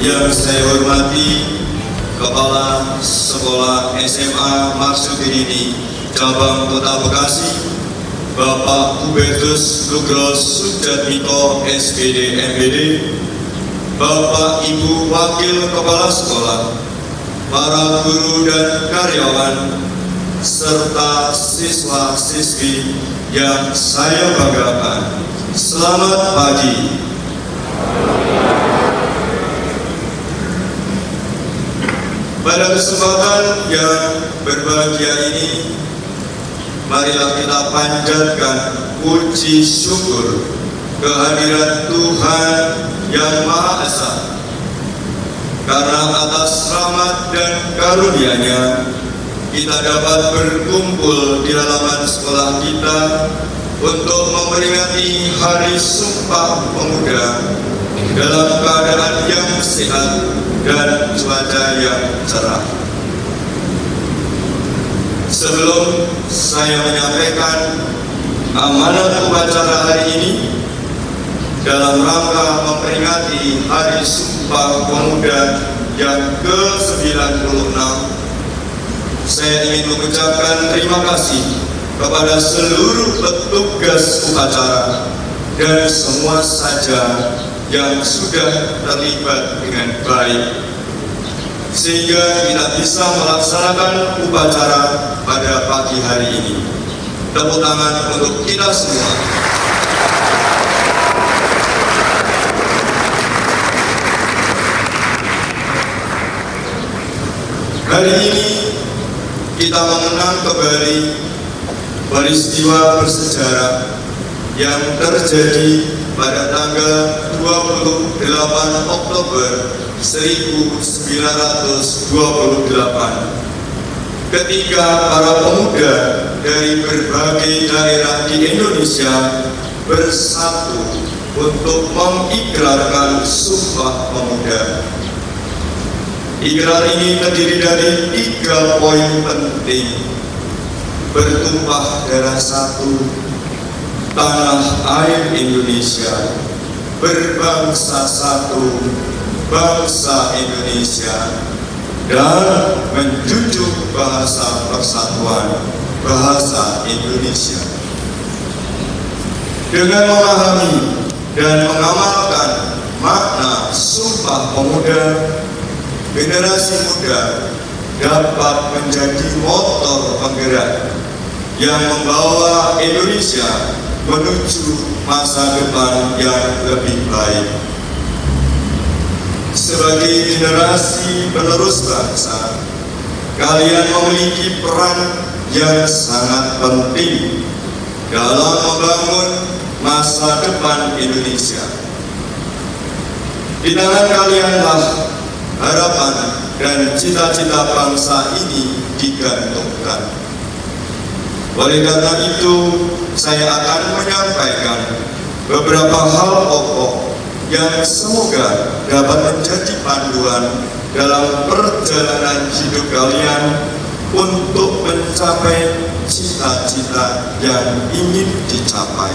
Yang saya hormati Kepala Sekolah SMA Marsudini Cabang Kota Bekasi, Bapak Hubertus Nugros Sujatmiko SPD MPD, Bapak Ibu Wakil Kepala Sekolah, para guru dan karyawan, serta siswa-siswi yang saya banggakan. Selamat pagi. Pada kesempatan yang berbahagia ini, marilah kita panjatkan puji syukur kehadiran Tuhan Yang Maha Esa, karena atas rahmat dan karunia-Nya kita dapat berkumpul di halaman sekolah kita untuk memperingati Hari Sumpah Pemuda dalam keadaan yang sehat dan cuaca yang cerah. Sebelum saya menyampaikan amanat upacara hari ini dalam rangka memperingati Hari Sumpah Pemuda yang ke-96, saya ingin mengucapkan terima kasih kepada seluruh petugas upacara dan semua saja yang sudah terlibat dengan baik, sehingga kita bisa melaksanakan upacara pada pagi hari ini. Tepuk tangan untuk kita semua. Hari ini kita mengenang kembali peristiwa bersejarah yang terjadi pada tanggal 28 Oktober 1928 ketika para pemuda dari berbagai daerah di Indonesia bersatu untuk mengikrarkan Sumpah Pemuda. Ikrar ini terdiri dari 3 poin penting: bertumpah darah satu, tanah air Indonesia, berbangsa satu, bangsa Indonesia, dan menjunjung bahasa persatuan, bahasa Indonesia. Dengan memahami dan mengamalkan makna Sumpah Pemuda, generasi muda dapat menjadi motor penggerak yang membawa Indonesia menuju masa depan yang lebih baik. Sebagai generasi penerus bangsa, kalian memiliki peran yang sangat penting dalam membangun masa depan Indonesia. Di tangan kalianlah harapan dan cita-cita bangsa ini digantungkan. Oleh karena itu, saya akan menyampaikan beberapa hal pokok yang semoga dapat menjadi panduan dalam perjalanan hidup kalian untuk mencapai cita-cita yang ingin dicapai.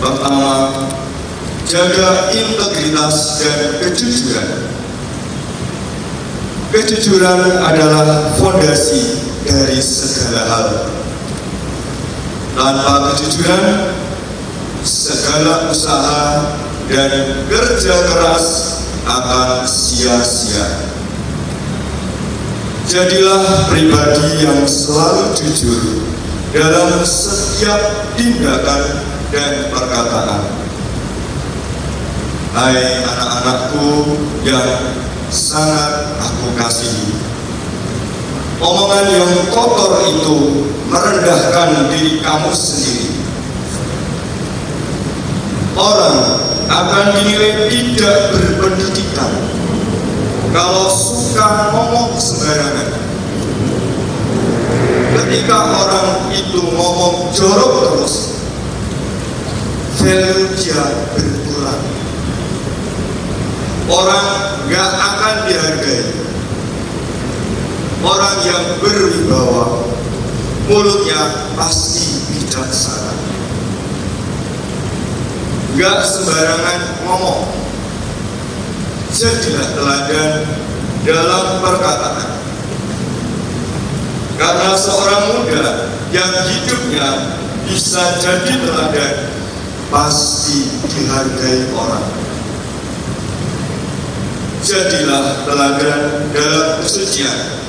Pertama, jaga integritas dan kejujuran. Kejujuran adalah fondasi dari segala hal. Tanpa kejujuran, segala usaha dan kerja keras akan sia-sia. Jadilah pribadi yang selalu jujur dalam setiap tindakan dan perkataan. Hai anak-anakku yang sangat aku kasihi, omongan yang kotor itu merendahkan diri kamu sendiri. Orang akan dinilai tidak berpendidikan kalau suka ngomong sembarangan. Ketika orang itu ngomong jorok terus, value dia berkurang. Orang gak akan dihargai. Orang yang berwibawa, mulutnya pasti bijaksana. Gak sembarangan ngomong. Jadilah teladan dalam perkataan. Karena seorang muda yang hidupnya bisa jadi teladan, pasti dihargai orang. Jadilah teladan dalam kesucian.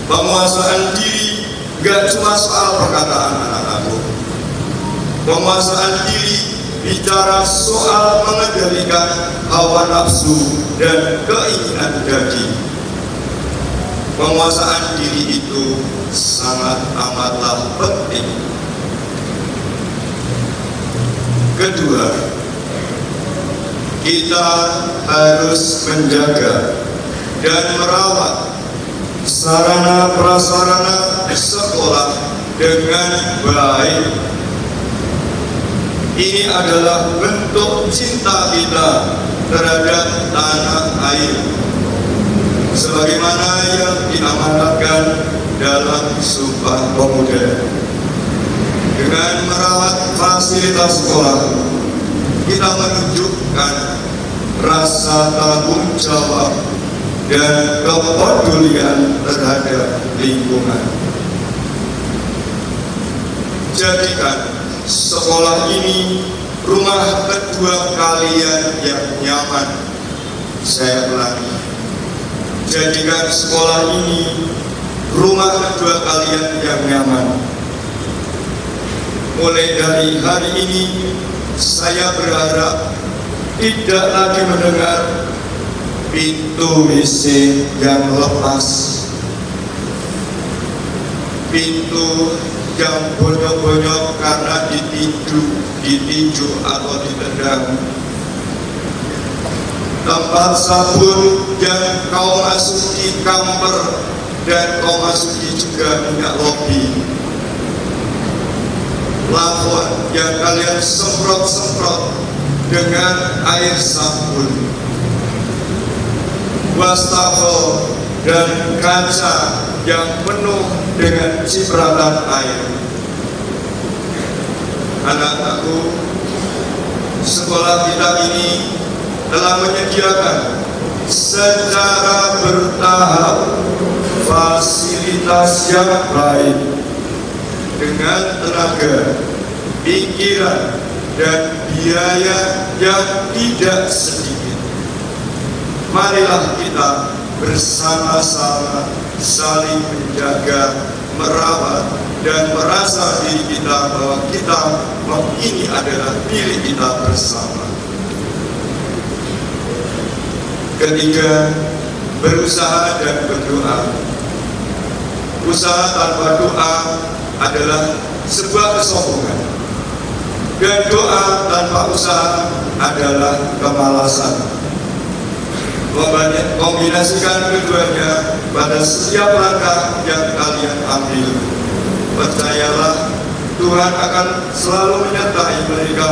Penguasaan diri gak cuma soal perkataan anak-anakku. Penguasaan diri bicara soal mengendalikan hawa nafsu dan keinginan daging. Penguasaan diri itu sangat amatlah penting. Kedua, kita harus menjaga dan merawat sarana prasarana sekolah dengan baik. Ini adalah bentuk cinta kita terhadap tanah air, sebagaimana yang diamanatkan dalam Sumpah Pemuda. Dengan merawat fasilitas sekolah, kita menunjukkan rasa tanggung jawab dan kepedulian terhadap lingkungan. Jadikan sekolah ini rumah kedua kalian yang nyaman. Saya ulangi, jadikan sekolah ini rumah kedua kalian yang nyaman. Mulai dari hari ini, saya berharap tidak lagi mendengar pintu WC yang lepas, pintu yang bonyok-bonyok karena ditinju atau ditendang, tempat sabun yang kau masuki kamper dan kau masuki juga minyak lobi, plafon yang kalian semprot-semprot dengan air sabun, wastafel dan kaca yang penuh dengan cipratan air. Anak-anakku, sekolah kita ini telah menyediakan secara bertahap fasilitas yang baik dengan tenaga, pikiran, dan biaya yang tidak sedikit. Marilah kita bersama-sama saling menjaga, merawat, dan merasa diri kita bahwa ini adalah milik kita bersama. Ketiga, berusaha dan berdoa. Usaha tanpa doa adalah sebuah kesombongan, dan doa tanpa usaha adalah kemalasan. Kombinasikan keduanya pada setiap langkah yang kalian ambil. Percayalah, Tuhan akan selalu menyertai mereka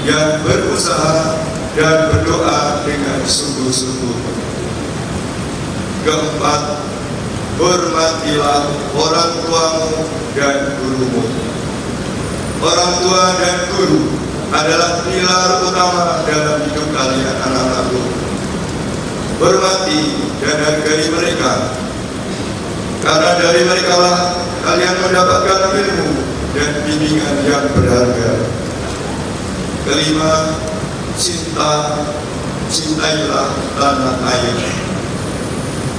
yang berusaha dan berdoa dengan sungguh-sungguh. Keempat, hormatilah orang tuamu dan gurumu. Orang tua dan guru adalah pilar utama dalam hidup kalian, anak-anakku. Hormati dan hargai mereka, karena dari mereka lah kalian mendapatkan ilmu dan bimbingan yang berharga. Kelima, cintailah tanah air.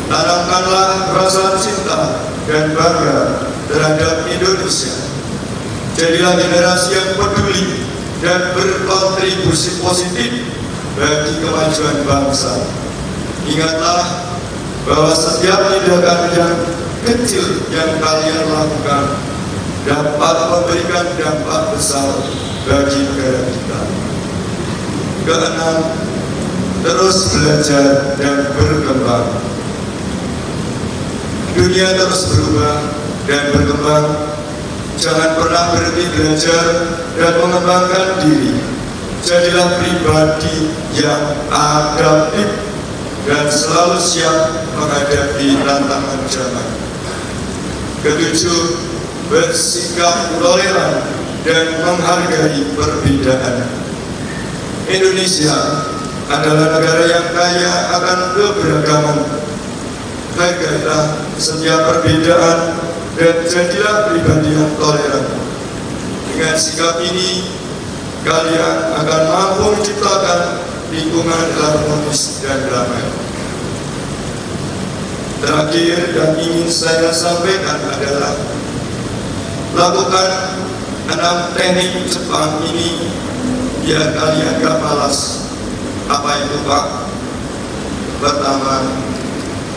Tanamkanlah rasa cinta dan bangga terhadap Indonesia. Jadilah generasi yang peduli dan berkontribusi positif bagi kemajuan bangsa. Ingatlah bahwa setiap tindakan yang kecil yang kalian lakukan dapat memberikan dampak besar bagi negara kita. Keenam, terus belajar dan berkembang. Dunia terus berubah dan berkembang. Jangan pernah berhenti belajar dan mengembangkan diri. Jadilah pribadi yang adaptif dan selalu siap menghadapi tantangan zaman. Ketujuh, bersikap toleran dan menghargai perbedaan. Indonesia adalah negara yang kaya akan keberagaman. Hargailah setiap perbedaan dan jadilah pribadi yang toleran. Dengan sikap ini, kalian akan mampu menciptakan lingkungan harmonis dan damai. Terakhir yang ingin saya sampaikan adalah lakukan 6 teknik Jepang ini biar kalian gak malas. Apa itu, Pak? Pertama,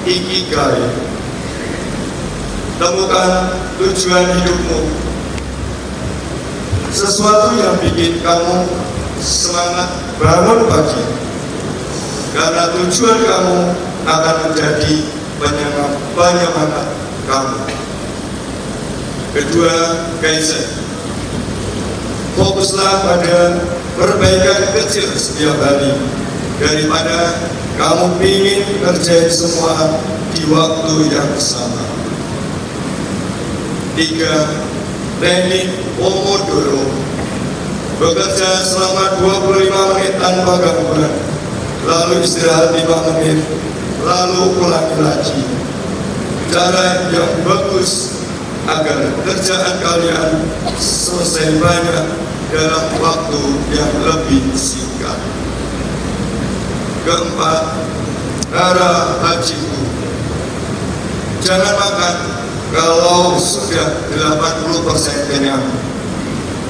Ikigai. Temukan tujuan hidupmu, sesuatu yang bikin kamu semangat bangun pagi, karena tujuan kamu akan menjadi penyemangat kamu. Kedua, Kaizen. Fokuslah pada perbaikan kecil setiap hari daripada kamu ingin kerjain semua di waktu yang sama. 3. Teknik Pomodoro. Bekerja selama 25 menit tanpa gangguan, lalu istirahat 5 menit, lalu ulangi lagi. Cara yang bagus agar kerjaan kalian selesai banyak dalam waktu yang lebih singkat. Keempat, cara hajiku. Jangan makan kalau sudah 80% kenyang.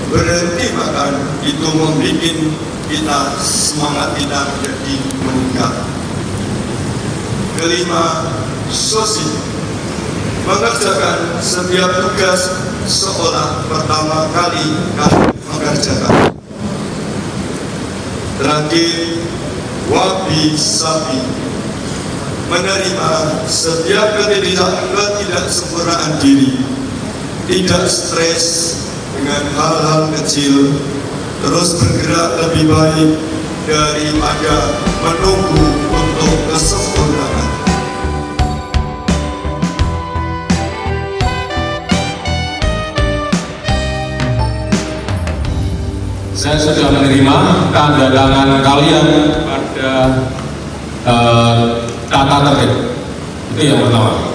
Berhenti makan itu membuat kita semangat kita menjadi meningkat. Kelima, sosi. Mengerjakan setiap tugas seolah pertama kali mengerjakan. Terakhir, wabi sabi. Menerima setiap ketidaksempurnaan diri, tidak stres dengan hal-hal kecil, terus bergerak lebih baik daripada menunggu untuk kesempurnaan. Saya sudah menerima tanda tangan kalian pada tata tertib. Itu yang pertama.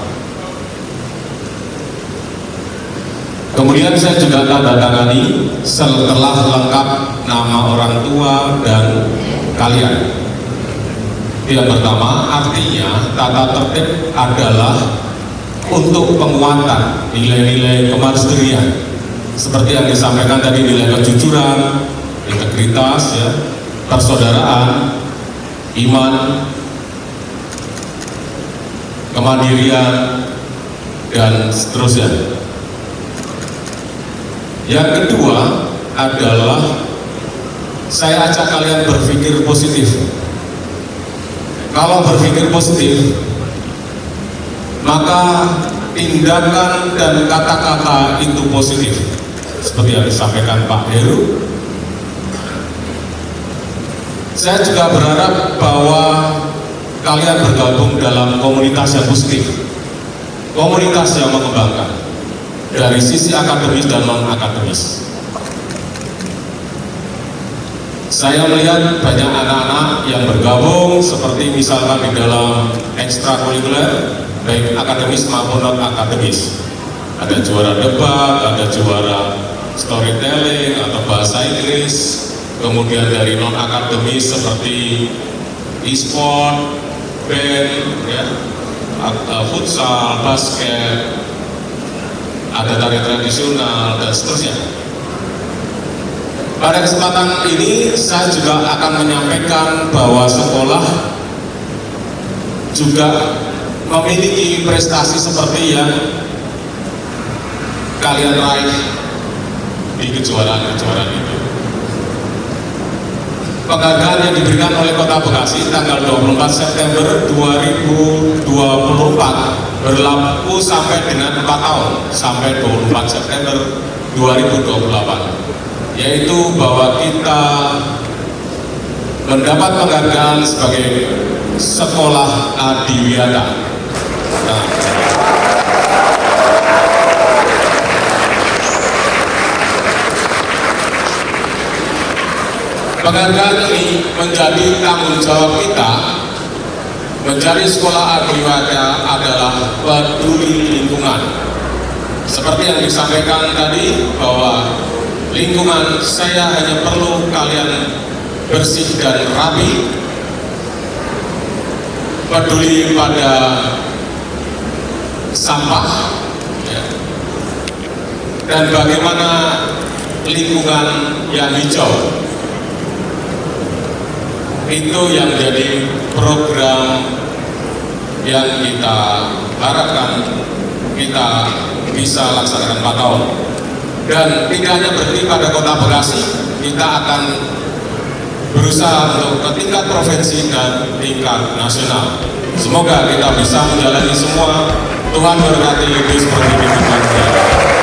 Kemudian saya juga tanda tangani setelah lengkap nama orang tua dan kalian. Itu yang pertama, artinya tata tertib adalah untuk penguatan nilai-nilai kemanusiaan. Seperti yang disampaikan tadi, nilai kejujuran, integritas, ya, persaudaraan, iman, kemandirian, dan seterusnya. Yang kedua adalah saya ajak kalian berpikir positif. Kalau berpikir positif, maka tindakan dan kata-kata itu positif. Seperti yang disampaikan Pak Heru. Saya juga berharap bahwa kalian bergabung dalam komunitas yang positif, komunitas yang mengembangkan dari sisi akademis dan non-akademis. Saya melihat banyak anak-anak yang bergabung seperti misalkan di dalam ekstrakurikuler, baik akademis maupun non-akademis. Ada juara debat, ada juara storytelling atau bahasa Inggris, kemudian dari non-akademis seperti e-sport, band, ya, futsal, basket, ada tari tradisional, dan seterusnya. Pada kesempatan ini saya juga akan menyampaikan bahwa sekolah juga memiliki prestasi seperti yang kalian raih di kejuaraan-kejuaraan itu. Penghargaan yang diberikan oleh Kota Bekasi tanggal 24 September 2024 berlaku sampai dengan 4 tahun, sampai 24 September 2028, yaitu bahwa kita mendapat penghargaan sebagai sekolah adiwiyata. Nah, Penghargaan ini menjadi tanggung jawab kita. Menjadi sekolah Agriwada adalah peduli lingkungan. Seperti yang disampaikan tadi bahwa lingkungan saya hanya perlu kalian bersih dan rapi, peduli pada sampah, ya, dan bagaimana lingkungan yang hijau. Itu yang jadi program yang kita harapkan kita bisa laksanakan 4 tahun. Dan tidak hanya berhenti pada Kota Bekasi, kita akan berusaha untuk ke tingkat provinsi dan tingkat nasional. Semoga kita bisa menjalani semua. Tuhan berkati lebih seperti ini.